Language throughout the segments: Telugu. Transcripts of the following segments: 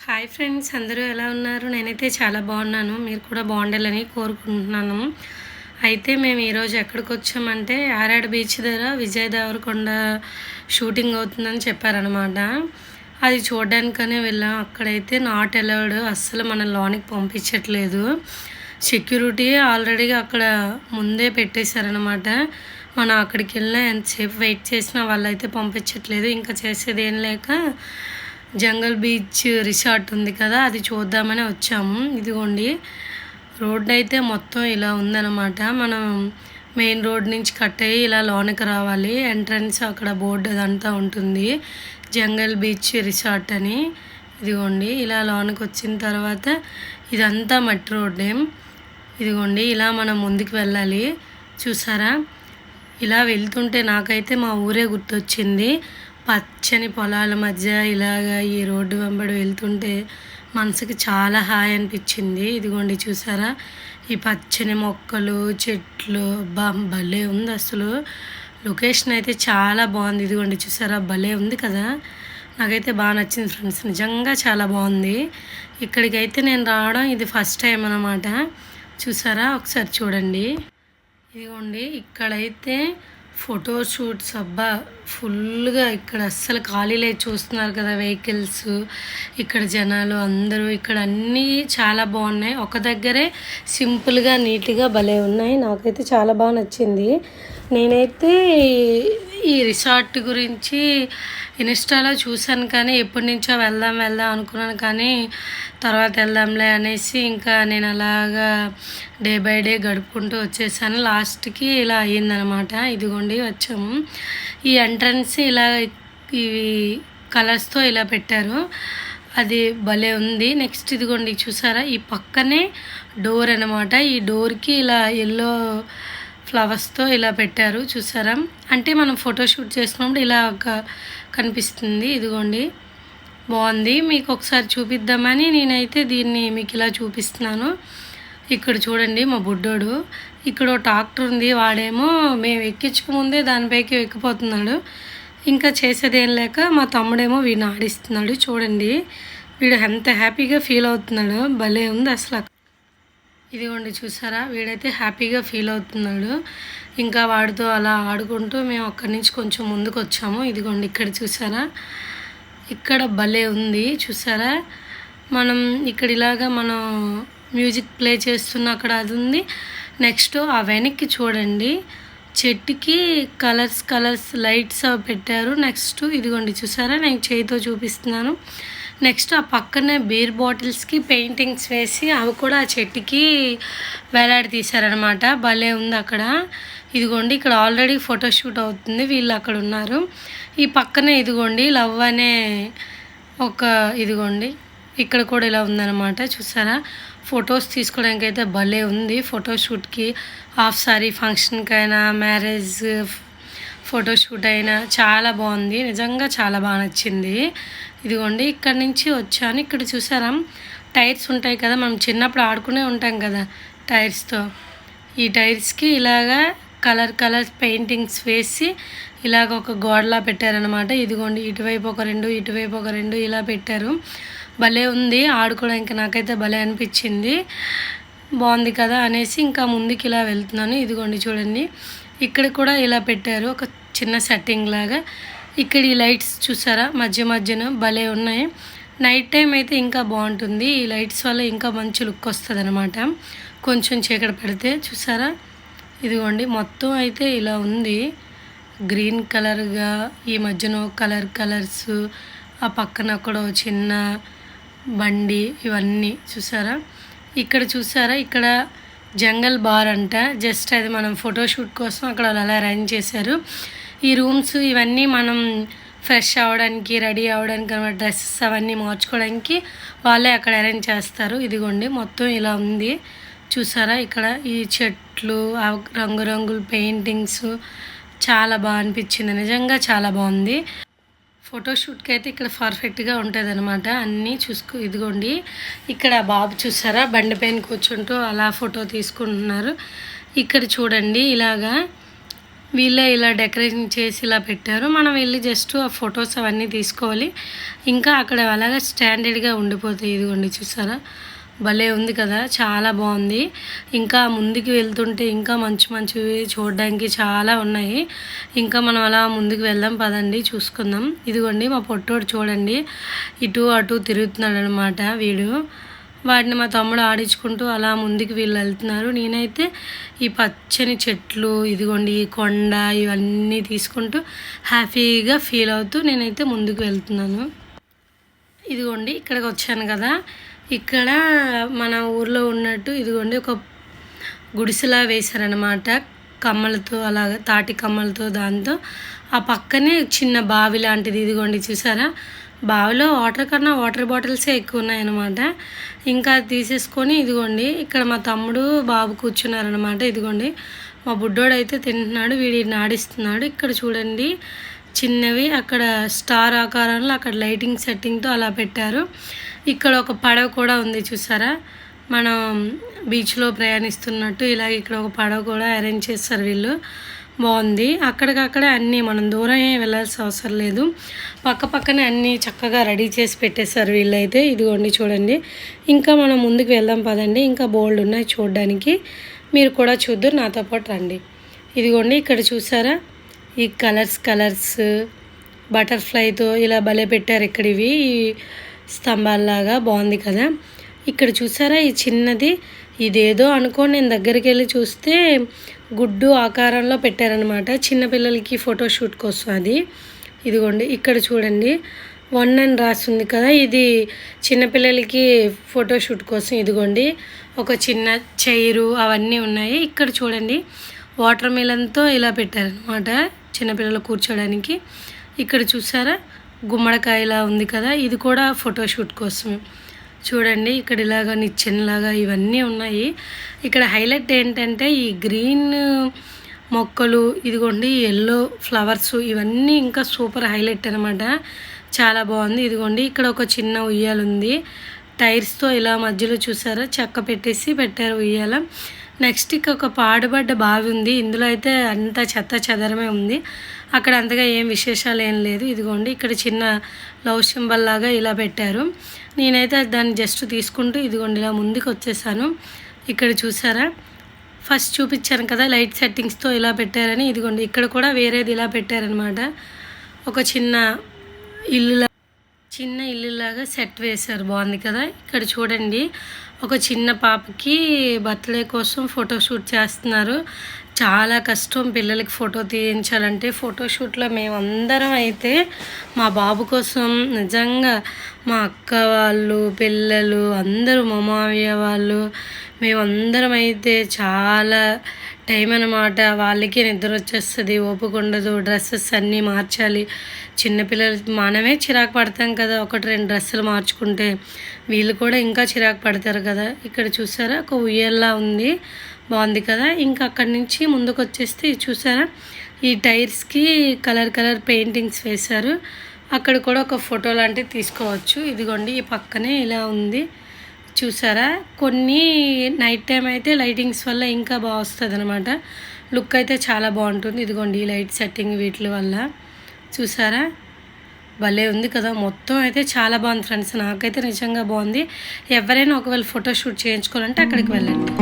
హాయ్ ఫ్రెండ్స్, అందరూ ఎలా ఉన్నారు? నేనైతే చాలా బాగున్నాను. మీరు కూడా బాగుండాలని కోరుకుంటున్నాను. అయితే మేము ఈరోజు ఎక్కడికి వచ్చామంటే ఆరాడ్ బీచ్ దగ్గర విజయ్ దేవరకొండ షూటింగ్ అవుతుందని చెప్పారనమాట. అది చూడడానికనే వెళ్ళాం. అక్కడైతే నాట్ అలౌడ్, అస్సలు మన లోనికి పంపించట్లేదు. సెక్యూరిటీ ఆల్రెడీగా అక్కడ ముందే పెట్టేశారనమాట. మనం అక్కడికి వెళ్ళినా ఎంతసేపు వెయిట్ చేసినా వాళ్ళైతే పంపించట్లేదు. ఇంకా చేసేది ఏం లేక జంగల్ బీచ్ రిసార్ట్ ఉంది కదా, అది చూద్దామని వచ్చాము. ఇదిగోండి, రోడ్ అయితే మొత్తం ఇలా ఉందన్నమాట. మనం మెయిన్ రోడ్ నుంచి కట్ అయ్యి ఇలా లోనికి రావాలి. ఎంట్రన్స్ అక్కడ బోర్డు అదంతా ఉంటుంది, జంగల్ బీచ్ రిసార్ట్ అని. ఇదిగోండి, ఇలా లోనికి వచ్చిన తర్వాత ఇదంతా మట్టి రోడ్డే. ఇదిగోండి, ఇలా మనం ముందుకు వెళ్ళాలి. చూసారా, ఇలా వెళ్తుంటే నాకైతే మా ఊరే గుర్తొచ్చింది. పచ్చని పొలాల మధ్య ఇలాగ ఈ రోడ్డు వెంబడి వెళ్తుంటే మనసుకి చాలా హాయ్ అనిపించింది. ఇదిగోండి, చూసారా, ఈ పచ్చని మొక్కలు, చెట్లు, భలే ఉంది అసలు. లొకేషన్ అయితే చాలా బాగుంది. ఇదిగోండి, చూసారా, భలే ఉంది కదా. నాకైతే బాగా నచ్చింది ఫ్రెండ్స్, నిజంగా చాలా బాగుంది. ఇక్కడికైతే నేను రావడం ఇది ఫస్ట్ టైం అన్నమాట. చూసారా, ఒకసారి చూడండి. ఇదిగోండి, ఇక్కడైతే ఫోటో షూట్స్ అబ్బా ఫుల్గా. ఇక్కడ అస్సలు ఖాళీ లేదు, చూస్తున్నారు కదా వెహికల్స్, ఇక్కడ జనాలు అందరూ. ఇక్కడ అన్నీ చాలా బాగున్నాయి, ఒక దగ్గరే సింపుల్గా నీట్గా భలే ఉన్నాయి. నాకైతే చాలా బాగా నచ్చింది. నేనైతే ఈ రిసార్ట్ గురించి ఇన్స్టాలో చూశాను, కానీ ఎప్పటి నుంచో వెళ్దాం అనుకున్నాను, కానీ తర్వాత వెళ్దాంలే అనేసి ఇంకా నేను అలాగా డే బై డే గడుపుకుంటూ వచ్చేసాను. లాస్ట్కి ఇలా అయ్యిందనమాట. ఇదిగోండి, వచ్చాము. ఈ ఎంట్రన్స్ ఇలా ఇవి కలర్స్తో ఇలా పెట్టారు, అది భలే ఉంది. నెక్స్ట్ ఇదిగోండి, చూసారా, ఈ పక్కనే డోర్ అనమాట. ఈ డోర్కి ఇలా ఎల్లో ఫ్లవర్స్తో ఇలా పెట్టారు, చూసారా. అంటే మనం ఫోటోషూట్ చేసుకున్నప్పుడు ఇలా కనిపిస్తుంది. ఇదిగోండి, బాగుంది. మీకు ఒకసారి చూపిద్దామని నేనైతే దీన్ని మీకు ఇలా చూపిస్తున్నాను. ఇక్కడ చూడండి, మా బుడ్డోడు ఇక్కడ ట్రాక్టర్ ఉంది, వాడేమో మేము ఎక్కించకముందే దానిపైకి ఎక్కిపోతున్నాడు. ఇంకా చేసేదేం లేక మా తమ్ముడేమో వీడిని ఆడిస్తున్నాడు. చూడండి, వీడు ఎంత హ్యాపీగా ఫీల్ అవుతున్నాడు, భలే ఉంది అసలు. ఇదిగోండి, చూసారా, వీడైతే హ్యాపీగా ఫీల్ అవుతున్నాడు. ఇంకా వాడితో అలా ఆడుకుంటూ మేము అక్కడి నుంచి కొంచెం ముందుకు వచ్చాము. ఇదిగోండి, ఇక్కడ చూసారా, ఇక్కడ భలే ఉంది. చూసారా, మనం ఇక్కడ ఇలాగా మనం మ్యూజిక్ ప్లే చేస్తున్న అక్కడ అది ఉంది. నెక్స్ట్ ఆ వెనక్కి చూడండి, చెట్టుకి కలర్స్ లైట్స్ పెట్టారు. నెక్స్ట్ ఇదిగోండి, చూసారా, నేను చేయితో చూపిస్తున్నాను. నెక్స్ట్ ఆ పక్కనే బీర్ బాటిల్స్కి పెయింటింగ్స్ వేసి అవి కూడా ఆ చెట్టుకి వేలాడి తీశారనమాట. భలే ఉంది అక్కడ. ఇదిగోండి, ఇక్కడ ఆల్రెడీ ఫోటోషూట్ అవుతుంది, వీళ్ళు అక్కడ ఉన్నారు. ఈ పక్కనే ఇదిగోండి లవ్ అనే ఒక ఇదిగోండి ఇక్కడ కూడా ఇలా ఉందన్నమాట. చూసారా, ఫొటోస్ తీసుకోవడానికి అయితే భలే ఉంది. ఫోటోషూట్కి హాఫ్ సారీ ఫంక్షన్కైనా మ్యారేజ్ ఫోటోషూట్ అయినా చాలా బాగుంది, నిజంగా చాలా బాగా నచ్చింది. ఇదిగోండి, ఇక్కడ నుంచి వచ్చాను. ఇక్కడ చూసారా, టైర్స్ ఉంటాయి కదా, మనం చిన్నప్పుడు ఆడుకునే ఉంటాం కదా టైర్స్తో. ఈ టైర్స్కి ఇలాగా కలర్ పెయింటింగ్స్ వేసి ఇలాగ ఒక గోడలా పెట్టారనమాట. ఇదిగోండి, ఇటువైపు ఒక రెండు, ఇటువైపు ఒక రెండు ఇలా పెట్టారు. భలే ఉంది ఆడుకోవడానికి, నాకైతే భలే అనిపించింది. బాగుంది కదా అనేసి ఇంకా ముందుకు ఇలా వెళ్తున్నాను. ఇదిగోండి, చూడండి, ఇక్కడ కూడా ఇలా పెట్టారు ఒక చిన్న సెట్టింగ్ లాగా. ఇక్కడ ఈ లైట్స్ చూసారా, మధ్యన భలే ఉన్నాయి. నైట్ టైం అయితే ఇంకా బాగుంటుంది, ఈ లైట్స్ వల్ల ఇంకా మంచి లుక్ వస్తుంది అనమాట, కొంచెం చీకటి పడితే. చూసారా, ఇదిగోండి, మొత్తం అయితే ఇలా ఉంది, గ్రీన్ కలర్గా, ఈ మధ్యన కలర్స్, ఆ పక్కన కూడా చిన్న బండి, ఇవన్నీ చూసారా. ఇక్కడ చూసారా, ఇక్కడ జంగల్ బార్ అంట. జస్ట్ అది మనం ఫోటోషూట్ కోసం అక్కడ అలా అరేంజ్ చేశారు. ఈ రూమ్స్ ఇవన్నీ మనం ఫ్రెష్ అవ్వడానికి, రెడీ అవ్వడానికి అనమాట, డ్రెస్సెస్ అవన్నీ మార్చుకోవడానికి వాళ్ళే అక్కడ అరేంజ్ చేస్తారు. ఇదిగోండి, మొత్తం ఇలా ఉంది. చూసారా, ఇక్కడ ఈ చెట్లు, రంగురంగుల పెయింటింగ్స్ చాలా బాగా అనిపించింది, నిజంగా చాలా బాగుంది. ఫోటోషూట్కి అయితే ఇక్కడ పర్ఫెక్ట్గా ఉంటుంది అనమాట, అన్నీ ఇదిగోండి, ఇక్కడ బాబు చూసారా, బండి పైన కూర్చుంటూ అలా ఫోటో తీసుకుంటున్నారు. ఇక్కడ చూడండి, ఇలాగా వీళ్ళే ఇలా డెకరేషన్ చేసి ఇలా పెట్టారు. మనం వెళ్ళి జస్ట్ ఆ ఫొటోస్ అవన్నీ తీసుకోవాలి. ఇంకా అక్కడ అలాగే స్టాండర్డ్గా ఉండిపోతాయి. ఇదిగోండి చూసారా, భలే ఉంది కదా, చాలా బాగుంది. ఇంకా ముందుకు వెళ్తుంటే ఇంకా మంచి మంచివి చూడడానికి చాలా ఉన్నాయి. ఇంకా మనం అలా ముందుకు వెళ్దాం పదండి, చూసుకుందాం. ఇదిగోండి మా పొట్టోడు చూడండి, ఇటు అటు తిరుగుతున్నాడు అనమాట వీడు. వాటిని మా తమ్ముడు ఆడించుకుంటూ అలా ముందుకు వీళ్ళు వెళ్తున్నారు. నేనైతే ఈ పచ్చని చెట్లు, ఇదిగోండి ఈ కొండ, ఇవన్నీ తీసుకుంటూ హ్యాపీగా ఫీల్ అవుతూ నేనైతే ముందుకు వెళ్తున్నాను. ఇదిగోండి ఇక్కడికి వచ్చాను కదా, ఇక్కడ మన ఊర్లో ఉన్నట్టు ఇదిగోండి ఒక గుడిసెలా వేశారనమాట, కమ్మలతో, అలాగా తాటి కమ్మలతో. దాంతో ఆ పక్కనే చిన్న బావి లాంటిది. ఇదిగోండి చూసారా, బావిలో వాటర్ కన్నా వాటర్ బాటిల్సే ఎక్కువ ఉన్నాయన్నమాట. ఇంకా తీసేసుకొని ఇదిగోండి ఇక్కడ మా తమ్ముడు బాబు కూర్చున్నారనమాట. ఇదిగోండి మా బుడ్డోడు అయితే తింటున్నాడు, వీడిని ఆడిస్తున్నాడు. ఇక్కడ చూడండి చిన్నవి అక్కడ స్టార్ ఆకారంలో అక్కడ లైటింగ్ సెట్టింగ్తో అలా పెట్టారు. ఇక్కడ ఒక పడవ కూడా ఉంది చూసారా, మనం బీచ్లో ప్రయాణిస్తున్నట్టు ఇలా ఇక్కడ ఒక పడవ కూడా అరేంజ్ చేస్తారు వీళ్ళు. బాగుంది. అక్కడికక్కడే అన్నీ మనం దూరం వెళ్ళాల్సిన అవసరం లేదు, పక్క పక్కనే అన్నీ చక్కగా రెడీ చేసి పెట్టేశారు వీళ్ళైతే. ఇదిగోండి చూడండి. ఇంకా మనం ముందుకు వెళ్దాం పదండి, ఇంకా బోల్డ్ ఉన్నాయి చూడడానికి. మీరు కూడా చూద్దరు, నాతో పాటు రండి. ఇదిగోండి ఇక్కడ చూసారా, ఈ కలర్స్ బటర్ఫ్లైతో ఇలా భలే పెట్టారు ఇక్కడ. ఇవి స్తంభాల్లాగా బాగుంది కదా. ఇక్కడ చూసారా ఈ చిన్నది, ఇదేదో అనుకోని నేను దగ్గరికి వెళ్ళి చూస్తే గుడ్డు ఆకారంలో పెట్టారనమాట, చిన్నపిల్లలకి ఫోటోషూట్ కోసం అది. ఇదిగోండి ఇక్కడ చూడండి 1 అని రాస్తుంది కదా, ఇది చిన్నపిల్లలకి ఫోటోషూట్ కోసం. ఇదిగోండి ఒక చిన్న చైరు అవన్నీ ఉన్నాయి. ఇక్కడ చూడండి వాటర్ మిలన్తో ఇలా పెట్టారనమాట చిన్నపిల్లలు కూర్చోడానికి. ఇక్కడ చూసారా గుమ్మడికాయలా ఉంది కదా, ఇది కూడా ఫోటోషూట్ కోసమే. చూడండి ఇక్కడ ఇలాగా నిచ్చెనలాగా ఇవన్నీ ఉన్నాయి. ఇక్కడ హైలైట్ ఏంటంటే ఈ గ్రీన్ మొక్కలు, ఇదిగోండి ఎల్లో ఫ్లవర్స్, ఇవన్నీ ఇంకా సూపర్ హైలైట్ అనమాట, చాలా బాగుంది. ఇదిగోండి ఇక్కడ ఒక చిన్న ఉయ్యాల ఉంది, టైర్స్తో ఇలా మధ్యలో చూసారా చెక్క పెట్టేసి పెట్టారు ఉయ్యాల. నెక్స్ట్ ఇక్కడ ఒక పాడుబడ్డ బావి ఉంది, ఇందులో అయితే అంత చెత్త చెదరమే ఉంది, అక్కడ అంతగా ఏం విశేషాలు ఏం లేదు. ఇదిగోండి ఇక్కడ చిన్న లవ్ సింబల్ లాగా ఇలా పెట్టారు. నేనైతే దాన్ని జస్ట్ తీసుకుంటూ ఇదిగోండి ఇలా ముందుకు వచ్చేసాను. ఇక్కడ చూసారా ఫస్ట్ చూపించాను కదా లైట్ సెట్టింగ్స్తో ఇలా పెట్టారని, ఇదిగోండి ఇక్కడ కూడా వేరేది ఇలా పెట్టారనమాట, ఒక చిన్న ఇల్లులాగా సెట్ వేశారు, బాగుంది కదా. ఇక్కడ చూడండి ఒక చిన్న పాపకి బర్త్డే కోసం ఫోటోషూట్ చేస్తున్నారు. చాలా కష్టం పిల్లలకి ఫోటో తీయించాలంటే. ఫోటోషూట్లో మేమందరం అయితే మా బాబు కోసం నిజంగా మా అక్క వాళ్ళు పిల్లలు అందరూ, మా మామయ్య వాళ్ళు, మేమందరం అయితే చాలా టైం అనమాట. వాళ్ళకి నిద్ర వచ్చేస్తుంది, ఓపిక ఉండదు, డ్రెస్సెస్ అన్నీ మార్చాలి. చిన్నపిల్లలు మనమే చిరాకు పడతాం కదా, 1-2 డ్రెస్సులు మార్చుకుంటే, వీళ్ళు కూడా ఇంకా చిరాకు పడతారు కదా. ఇక్కడ చూసారా ఒక ఉయ్యల్లా ఉంది, బాగుంది కదా. ఇంకా అక్కడి నుంచి ముందుకు వచ్చేస్తే చూసారా ఈ టైర్స్కి కలర్ పెయింటింగ్స్ వేశారు. అక్కడ కూడా ఒక ఫోటో లాంటివి తీసుకోవచ్చు. ఇదిగోండి ఈ పక్కనే ఇలా ఉంది చూసారా. కొన్ని నైట్ టైం అయితే లైటింగ్స్ వల్ల ఇంకా బాగా వస్తుంది అనమాట, లుక్ అయితే చాలా బాగుంటుంది. ఇదిగోండి ఈ లైట్ సెట్టింగ్ వీటి వల్ల చూసారా భలే ఉంది కదా. మొత్తం అయితే చాలా బాగుంది ఫ్రెండ్స్, నాకైతే నిజంగా బాగుంది. ఎవరైనా ఒకవేళ ఫోటోషూట్ చేయించుకోవాలంటే అక్కడికి వెళ్ళండి.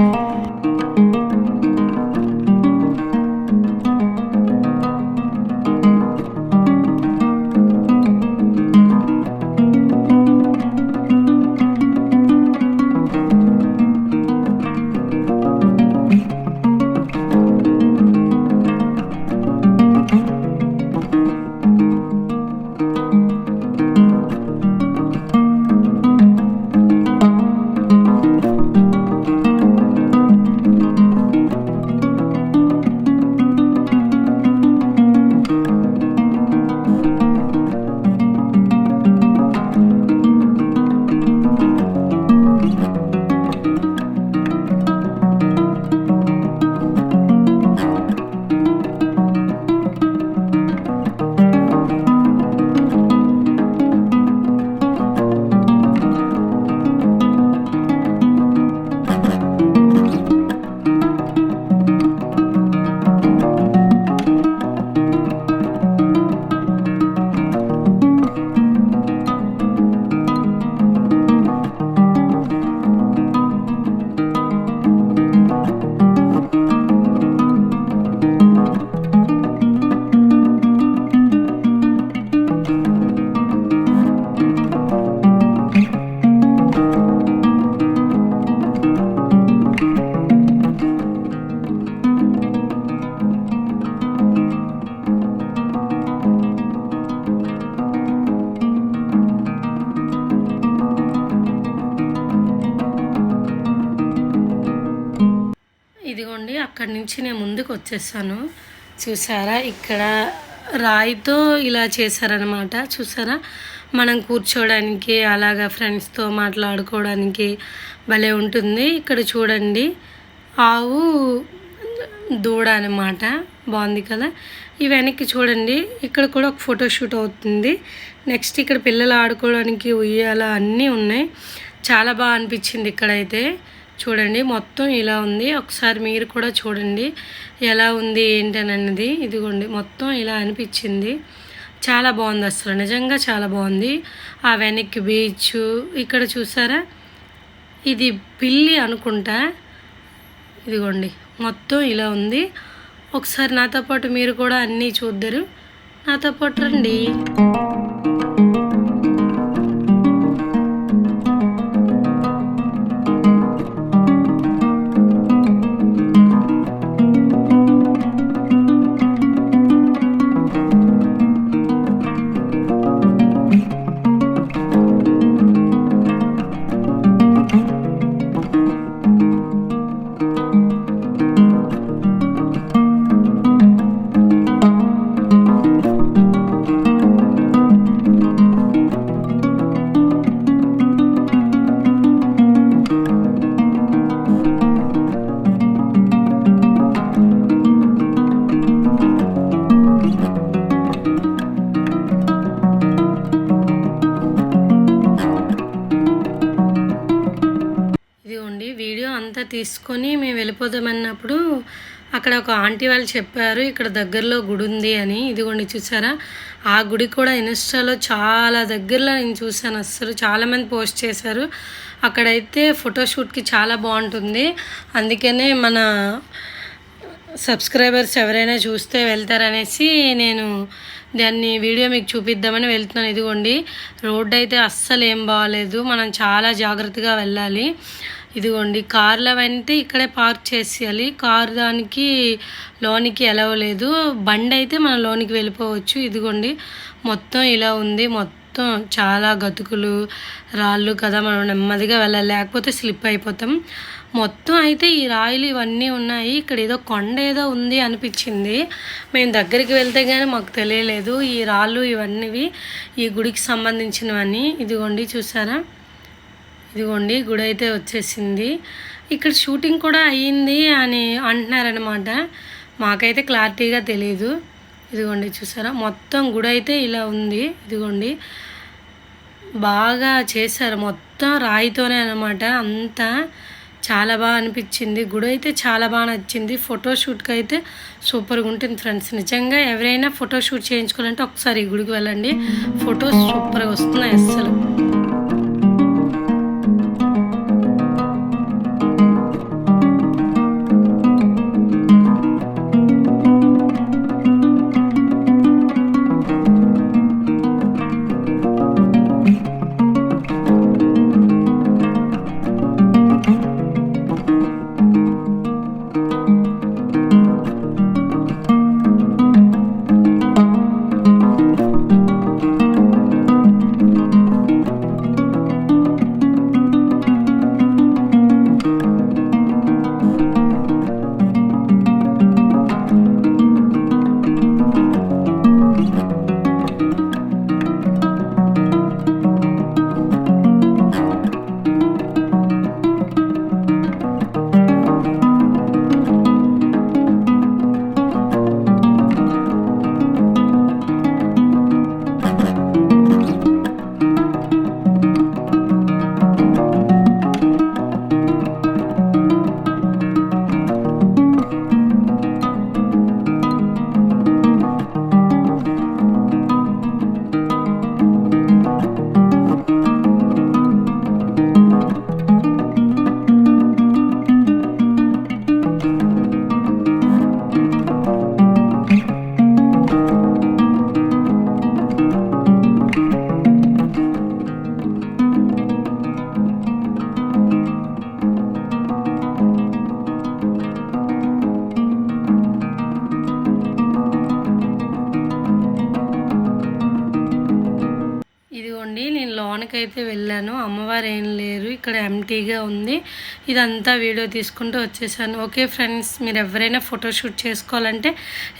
అక్కడి నుంచి నేను ముందుకు వచ్చేసాను. చూసారా ఇక్కడ రాయితో ఇలా చేశారనమాట. చూసారా మనం కూర్చోవడానికి అలాగా ఫ్రెండ్స్తో మాట్లాడుకోవడానికి భలే ఉంటుంది. ఇక్కడ చూడండి ఆవు దూడ అనమాట, బాగుంది కదా. ఈ వెనక్కి చూడండి ఇక్కడ కూడా ఒక ఫోటోషూట్ అవుతుంది. నెక్స్ట్ ఇక్కడ పిల్లలు ఆడుకోవడానికి ఉయ్యాల అన్నీ ఉన్నాయి. చాలా బాగా అనిపించింది ఇక్కడైతే. చూడండి మొత్తం ఇలా ఉంది. ఒకసారి మీరు కూడా చూడండి ఎలా ఉంది ఏంటనేది. ఇదిగోండి మొత్తం ఇలా అనిపించింది. చాలా బాగుంది, అసలు నిజంగా చాలా బాగుంది. ఆ వెనక్కి బీచ్ ఇక్కడ చూసారా, ఇది పిల్లి అనుకుంటా. ఇదిగోండి మొత్తం ఇలా ఉంది. ఒకసారి నాతో పాటు మీరు కూడా అన్నీ చూద్దరు. నాతో పాటు రండి. వీడియో అంతా తీసుకొని మేము వెళ్ళిపోదామన్నప్పుడు అక్కడ ఒక ఆంటీ వాళ్ళు చెప్పారు ఇక్కడ దగ్గరలో గుడి ఉంది అని. ఇదిగోండి చూసారా, ఆ గుడి కూడా ఇన్స్టాలో చాలా దగ్గరలో నేను చూసాను. అసలు చాలామంది పోస్ట్ చేశారు. అక్కడైతే ఫోటోషూట్కి చాలా బాగుంటుంది. అందుకనే మన సబ్స్క్రైబర్స్ ఎవరైనా చూస్తే వెళ్తారనేసి నేను దాన్ని వీడియో మీకు చూపిద్దామని వెళ్తున్నాను. ఇదిగోండి రోడ్డు అయితే అస్సలు ఏం బాగాలేదు, మనం చాలా జాగ్రత్తగా వెళ్ళాలి. ఇదిగోండి కార్లు అవన్నీ ఇక్కడే పార్క్ చేసేయాలి. కారు దానికి లోనికి ఎలవలేదు, బండి అయితే మనం లోనికి వెళ్ళిపోవచ్చు. ఇదిగోండి మొత్తం ఇలా ఉంది. మొత్తం చాలా గతుకులు రాళ్ళు కదా, మనం నెమ్మదిగా వెళ్ళాలి లేకపోతే స్లిప్ అయిపోతాం. మొత్తం అయితే ఈ రాయిలు ఇవన్నీ ఉన్నాయి. ఇక్కడ ఏదో కొండ ఏదో ఉంది అనిపించింది. మేము దగ్గరికి వెళ్తే కానీ మాకు తెలియలేదు ఈ రాళ్ళు ఇవన్నీ ఈ గుడికి సంబంధించినవన్నీ. ఇదిగోండి చూసారా, ఇదిగోండి గుడి అయితే వచ్చేసింది. ఇక్కడ షూటింగ్ కూడా అయ్యింది అని అంటున్నారనమాట, మాకైతే క్లారిటీగా తెలియదు. ఇదిగోండి చూసారా మొత్తం గుడి అయితే ఇలా ఉంది. ఇదిగోండి బాగా చేశారు, మొత్తం రాయితోనే అనమాట. అంతా చాలా బాగా అనిపించింది. గుడి అయితే చాలా బాగా నచ్చింది. ఫోటోషూట్కి అయితే సూపర్గా ఉంటుంది ఫ్రెండ్స్. నిజంగా ఎవరైనా ఫోటోషూట్ చేయించుకోవాలంటే ఒకసారి ఈ గుడికి వెళ్ళండి, ఫొటోస్ సూపర్గా వస్తున్నాయి అస్సలు. దగ్గరికి అయితే వెళ్ళాను. అమ్మవారు ఏం లేరు, ఇక్కడ ఎంటీగా ఉంది. ఇదంతా వీడియో తీసుకుంటూ వచ్చేసాను. ఓకే ఫ్రెండ్స్, మీరు ఎవరైనా ఫోటోషూట్ చేసుకోవాలంటే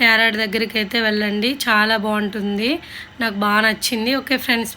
యారాడ్ దగ్గరికి అయితే వెళ్ళండి, చాలా బాగుంటుంది, నాకు బాగా నచ్చింది. Okay friends.